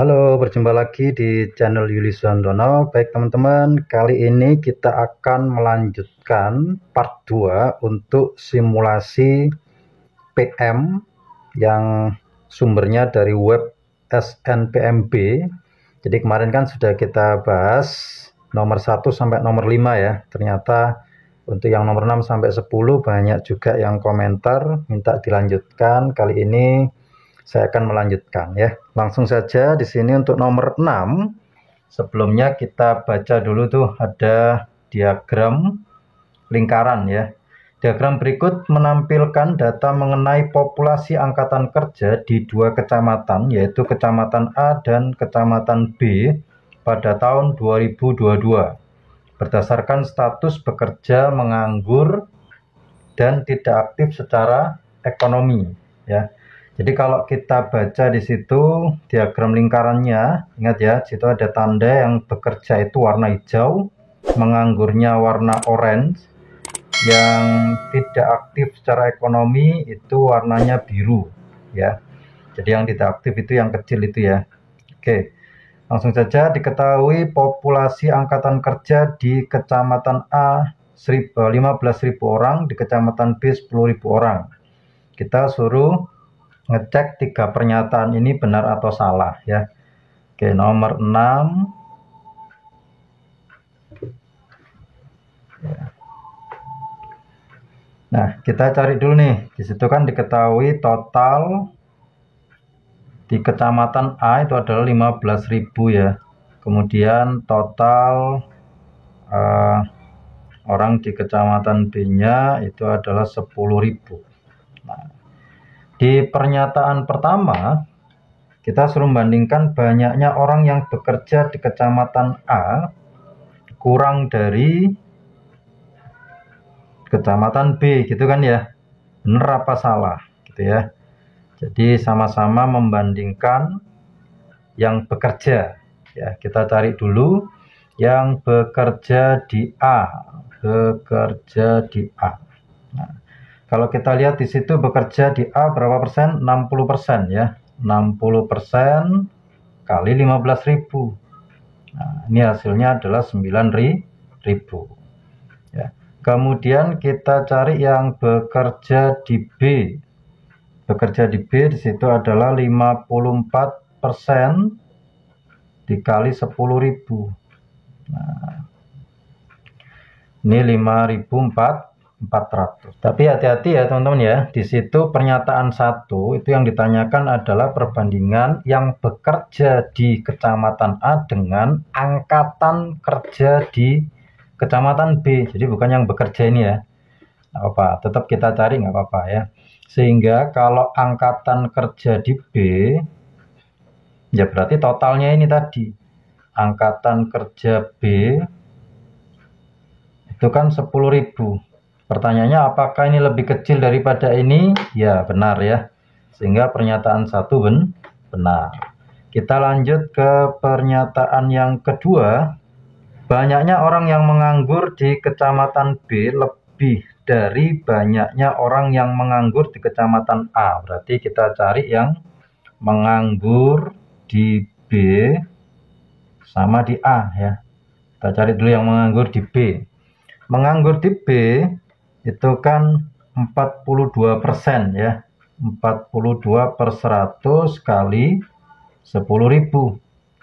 Halo, berjumpa lagi di channel Yuli Suhandono. Baik teman-teman, kali ini kita akan melanjutkan part 2 untuk simulasi PM yang sumbernya dari web SNPMB. Jadi kemarin kan sudah kita bahas nomor 1 sampai nomor 5 ya. Ternyata untuk yang nomor 6 sampai 10 banyak juga yang komentar minta dilanjutkan. Kali ini saya akan melanjutkan ya. Langsung saja di sini untuk nomor 6. Sebelumnya kita baca dulu tuh ada diagram lingkaran ya. Diagram berikut menampilkan data mengenai populasi angkatan kerja di dua kecamatan, yaitu Kecamatan A dan Kecamatan B pada tahun 2022. Berdasarkan status bekerja, menganggur, dan tidak aktif secara ekonomi ya. Jadi kalau kita baca di situ diagram lingkarannya, ingat ya, situ ada tanda yang bekerja itu warna hijau, menganggurnya warna orange, yang tidak aktif secara ekonomi itu warnanya biru ya. Jadi yang tidak aktif itu yang kecil itu ya. Oke, langsung saja. Diketahui populasi angkatan kerja di Kecamatan A 15.000 orang, di Kecamatan B 10.000 orang. Kita suruh ngecek 3 pernyataan ini benar atau salah ya. Oke, nomor 6 ya. Nah, kita cari dulu nih. Di situ kan diketahui total di Kecamatan A itu adalah 15.000 ya. Kemudian total orang di Kecamatan B-nya itu adalah 10.000. Nah, di pernyataan pertama kita suruh membandingkan banyaknya orang yang bekerja di Kecamatan A kurang dari Kecamatan B, gitu kan ya. Benar apa salah gitu ya. Jadi sama-sama membandingkan yang bekerja ya. Kita cari dulu yang bekerja di A. Bekerja di A. Nah, kalau kita lihat di situ bekerja di A berapa persen? 60% ya. 60% kali 15.000. Nah, ini hasilnya adalah 9.000 ya. Kemudian kita cari yang bekerja di B. Bekerja di B di situ adalah 54% dikali 10.000. Nah, ini 5.400. Tapi hati-hati ya teman-teman ya. Di situ pernyataan 1 itu yang ditanyakan adalah perbandingan yang bekerja di Kecamatan A dengan angkatan kerja di Kecamatan B. Jadi bukan yang bekerja ini ya. Nggak apa-apa, tetap kita cari nggak apa-apa ya. Sehingga kalau angkatan kerja di B, ya berarti totalnya ini tadi. Angkatan kerja B itu kan 10.000. Pertanyaannya apakah ini lebih kecil daripada ini? Ya benar ya. Sehingga pernyataan 1 benar. Kita lanjut ke pernyataan yang kedua. Banyaknya orang yang menganggur di Kecamatan B lebih dari banyaknya orang yang menganggur di Kecamatan A. Berarti kita cari yang menganggur di B sama di A ya. Kita cari dulu yang menganggur di B. Menganggur di B itu kan 42% ya. 42/100 kali 10.000.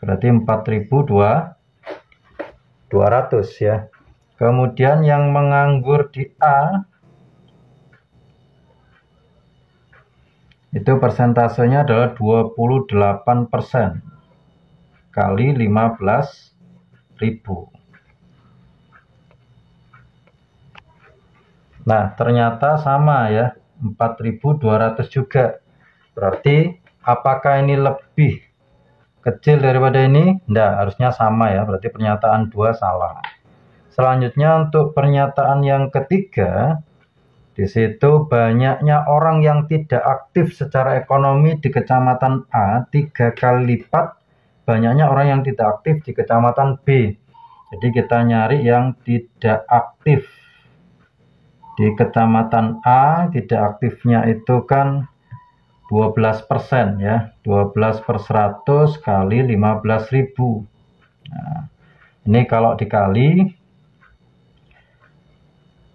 Berarti 4.200 ya. Kemudian yang menganggur di A itu persentasenya adalah 28% kali 15.000. Nah, ternyata sama ya, 4.200 juga. Berarti apakah ini lebih kecil daripada ini? Enggak, harusnya sama ya. Berarti pernyataan 2 salah. Selanjutnya untuk pernyataan yang ketiga, di situ banyaknya orang yang tidak aktif secara ekonomi di Kecamatan A 3 kali lipat banyaknya orang yang tidak aktif di Kecamatan B. Jadi kita nyari yang tidak aktif. Di Kecamatan A tidak aktifnya itu kan 12% ya. 12/100 kali 15.000. Nah, ini kalau dikali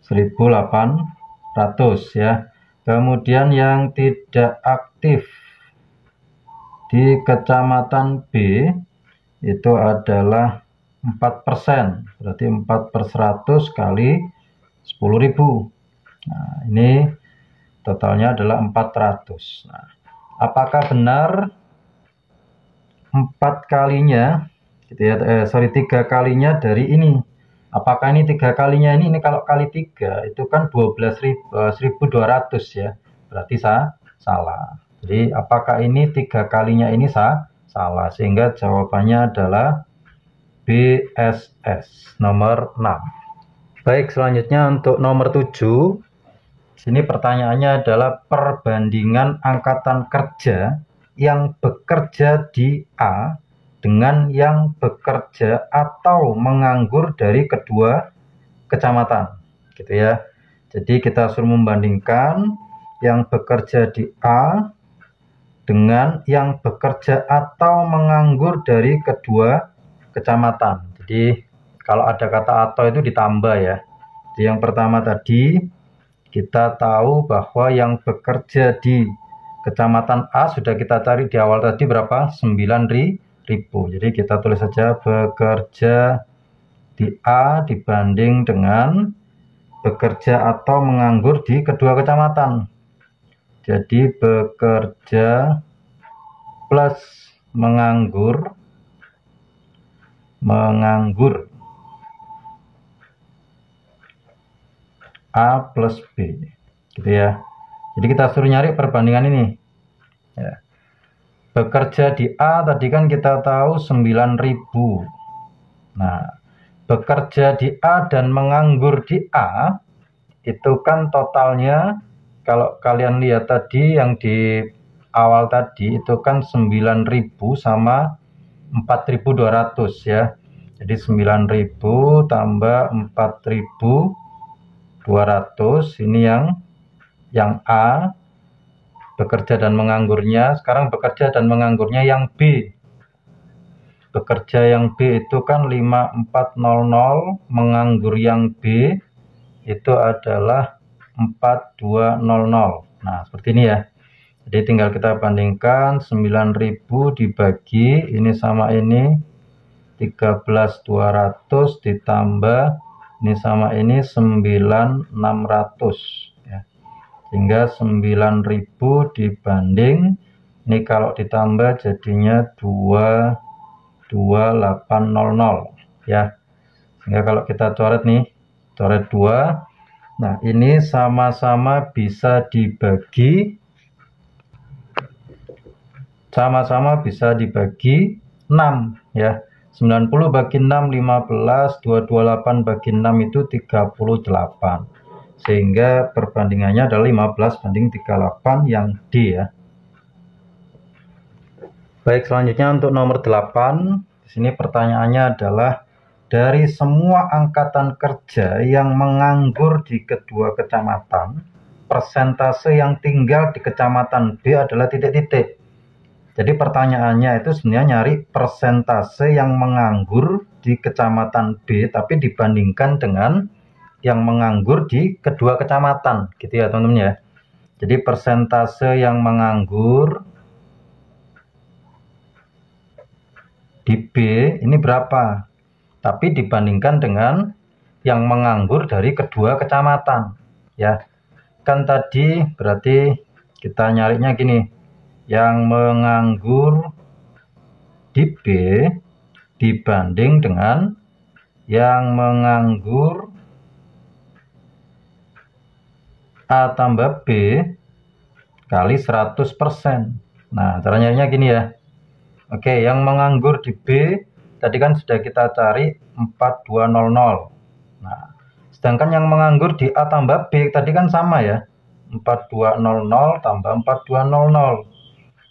1.800 ya. Kemudian yang tidak aktif di kecamatan B itu adalah 4%, berarti 4/100 kali 10.000. Nah, ini totalnya adalah 400. Nah, apakah benar 4 kalinya gitu ya, 3 kalinya dari ini? Apakah ini 3 kalinya ini kalau kali 3 itu kan 1.200 ya, berarti salah. Jadi apakah ini 3 kalinya ini salah, sehingga jawabannya adalah BSS nomor 6. Baik, selanjutnya untuk nomor 7. Sini pertanyaannya adalah perbandingan angkatan kerja yang bekerja di A dengan yang bekerja atau menganggur dari kedua kecamatan, gitu ya. Jadi kita suruh membandingkan yang bekerja di A dengan yang bekerja atau menganggur dari kedua kecamatan. Jadi kalau ada kata atau itu ditambah ya. Jadi yang pertama tadi kita tahu bahwa yang bekerja di kecamatan A sudah kita cari di awal tadi berapa? 9.000. Jadi kita tulis saja bekerja di A dibanding dengan bekerja atau menganggur di kedua kecamatan. Jadi bekerja plus menganggur A plus B, gitu ya. Jadi kita suruh nyari perbandingan ini ya. Bekerja di A tadi kan kita tahu 9.000. Nah, bekerja di A dan menganggur di A itu kan totalnya, kalau kalian lihat tadi yang di awal tadi itu kan 9.000 sama 4.200 ya. Jadi 9.000 tambah 4.200, ini yang A bekerja dan menganggurnya. Sekarang bekerja dan menganggurnya yang B. Bekerja yang B itu kan 5400, menganggur yang B itu adalah 4200. Nah, seperti ini ya. Jadi tinggal kita bandingkan 9.000 dibagi ini sama ini 13.200 ditambah ini sama ini 9.600 ya. Sehingga 9.000 dibanding ini kalau ditambah jadinya 22800 ya. Sehingga kalau kita coret nih, coret 2. Nah, ini sama-sama bisa dibagi 6 ya. 90 bagi 6 15, 228 bagi 6 itu 38. Sehingga perbandingannya adalah 15:38 yang D ya. Baik, selanjutnya untuk nomor 8. Di sini pertanyaannya adalah dari semua angkatan kerja yang menganggur di kedua kecamatan, persentase yang tinggal di kecamatan B adalah titik-titik. Jadi pertanyaannya itu sebenarnya nyari persentase yang menganggur di kecamatan B tapi dibandingkan dengan yang menganggur di kedua kecamatan, gitu ya teman-teman ya. Jadi persentase yang menganggur di B ini berapa, tapi dibandingkan dengan yang menganggur dari kedua kecamatan ya. Kan tadi berarti kita nyarinya gini, yang menganggur di B dibanding dengan yang menganggur A tambah B kali 100%. Nah, cara nyarinya gini ya. Oke, yang menganggur di B tadi kan sudah kita cari 4200. Nah, sedangkan yang menganggur di A tambah B tadi kan sama ya. 4200 tambah 4200.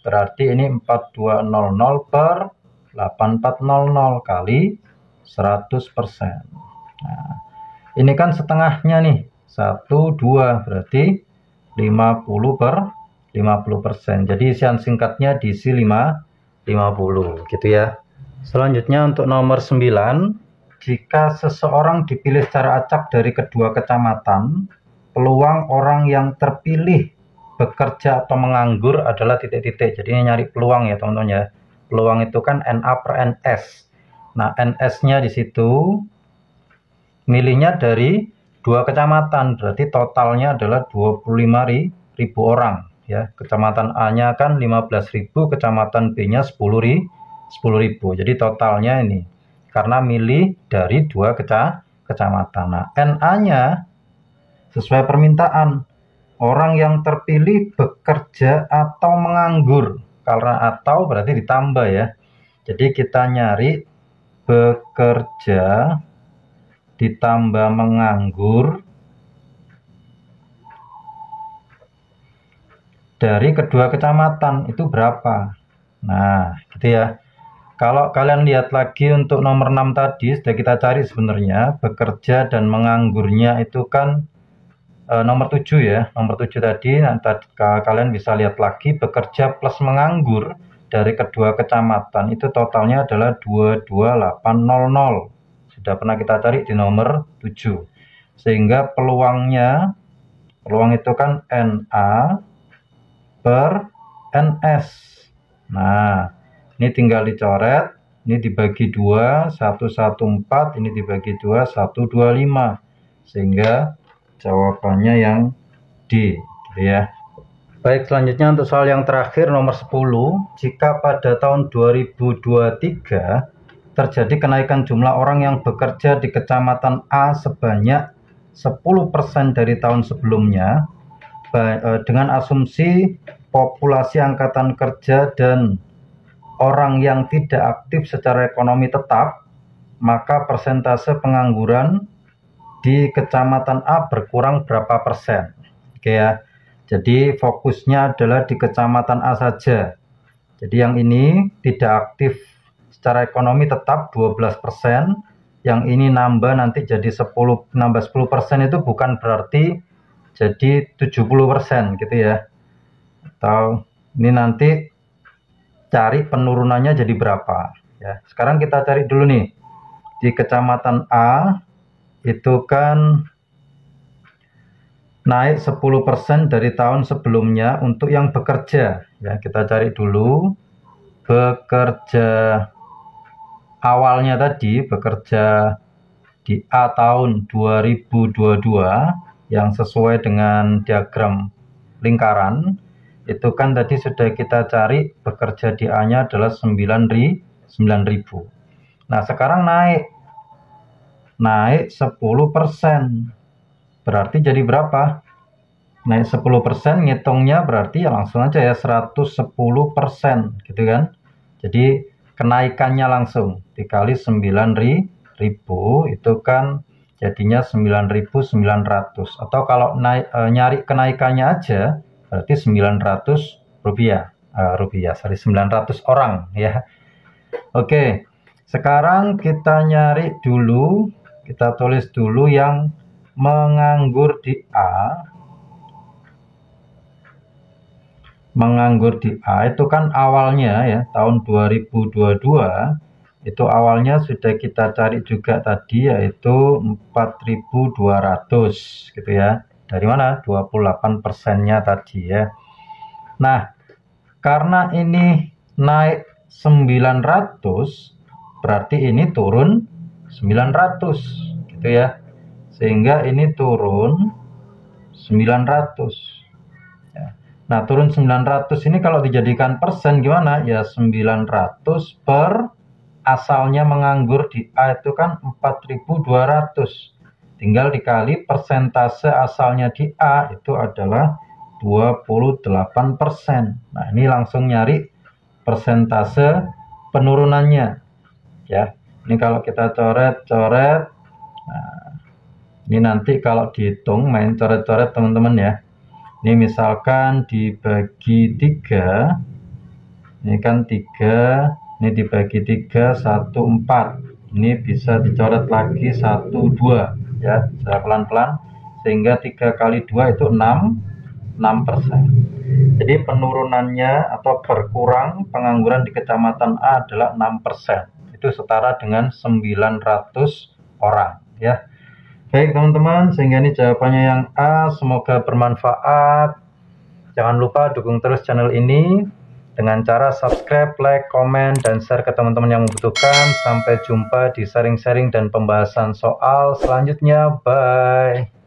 Berarti ini 4200 per 8400 kali 100%. Nah, ini kan setengahnya nih. 1, 2 berarti 50/100 50%. Jadi isian singkatnya diisi 50 gitu ya. Selanjutnya untuk nomor 9, jika seseorang dipilih secara acak dari kedua kecamatan, peluang orang yang terpilih bekerja atau menganggur adalah titik-titik. Jadi ini nyari peluang ya teman-teman ya. Peluang itu kan NA per NS. Nah, NS-nya di situ milihnya dari dua kecamatan, berarti totalnya adalah 25.000 orang ya. Kecamatan A-nya kan 15.000, kecamatan B-nya 10.000. Jadi totalnya ini karena milih dari dua kecamatan. Nah, NA-nya sesuai permintaan. Orang yang terpilih bekerja atau menganggur. Karena atau berarti ditambah ya. Jadi kita nyari bekerja ditambah menganggur dari kedua kecamatan itu berapa. Nah gitu ya. Kalau kalian lihat lagi untuk nomor 6 tadi sudah kita cari sebenarnya bekerja dan menganggurnya itu kan nomor 7 ya. Nomor 7 tadi nanti kalian bisa lihat lagi bekerja plus menganggur dari kedua kecamatan itu totalnya adalah 22800. Sudah pernah kita cari di nomor 7. Sehingga peluang itu kan NA per NS. Nah, ini tinggal dicoret, ini dibagi 2, 114, ini dibagi 2, 125. Sehingga jawabannya yang D, gitu ya. Baik, selanjutnya untuk soal yang terakhir nomor 10, jika pada tahun 2023 terjadi kenaikan jumlah orang yang bekerja di kecamatan A sebanyak 10% dari tahun sebelumnya, dengan asumsi populasi angkatan kerja dan orang yang tidak aktif secara ekonomi tetap, maka persentase pengangguran di kecamatan A berkurang berapa persen. Oke ya, jadi fokusnya adalah di kecamatan A saja. Jadi yang ini tidak aktif secara ekonomi tetap 12%, yang ini nambah nanti jadi 10% itu bukan berarti jadi 70% gitu ya. Atau ini nanti cari penurunannya jadi berapa ya. Sekarang kita cari dulu nih. Di kecamatan A itu kan naik 10% dari tahun sebelumnya untuk yang bekerja ya. Kita cari dulu bekerja awalnya tadi, bekerja di A tahun 2022 yang sesuai dengan diagram lingkaran itu kan tadi sudah kita cari bekerja di A nya adalah 9.000. Nah sekarang naik 10%, berarti jadi berapa? Naik 10%, ngitungnya berarti ya langsung aja ya 110% gitu kan. Jadi kenaikannya langsung dikali 9.000 itu kan jadinya 9.900. Atau kalau nyari kenaikannya aja berarti 900 rupiah. 900 orang ya. Oke, sekarang kita nyari dulu, kita tulis dulu yang menganggur di A. Menganggur di A itu kan awalnya ya tahun 2022 itu awalnya sudah kita cari juga tadi yaitu 4.200 gitu ya. Dari mana? 28%-nya tadi ya. Nah, karena ini naik 900 berarti ini turun 900 gitu ya. Sehingga ini turun 900. Nah, turun 900 ini kalau dijadikan persen gimana? Ya 900 per asalnya menganggur di A itu kan 4.200. Tinggal dikali persentase asalnya di A itu adalah 28%. Nah, ini langsung nyari persentase penurunannya. Ya, ini kalau kita coret-coret. Nah, ini nanti kalau dihitung main coret-coret teman-teman ya. Ini misalkan dibagi 3, ini kan 3, ini dibagi 3, 1, 4. Ini bisa dicoret lagi 1, 2 ya, secara pelan-pelan. Sehingga 3 kali 2 itu 6 6%. Jadi penurunannya atau berkurang pengangguran di kecamatan A adalah 6%. Itu setara dengan 900 orang ya. Baik teman-teman, sehingga ini jawabannya yang A. Semoga bermanfaat. Jangan lupa dukung terus channel ini dengan cara subscribe, like, komen, dan share ke teman-teman yang membutuhkan. Sampai jumpa di sharing-sharing dan pembahasan soal selanjutnya. Bye.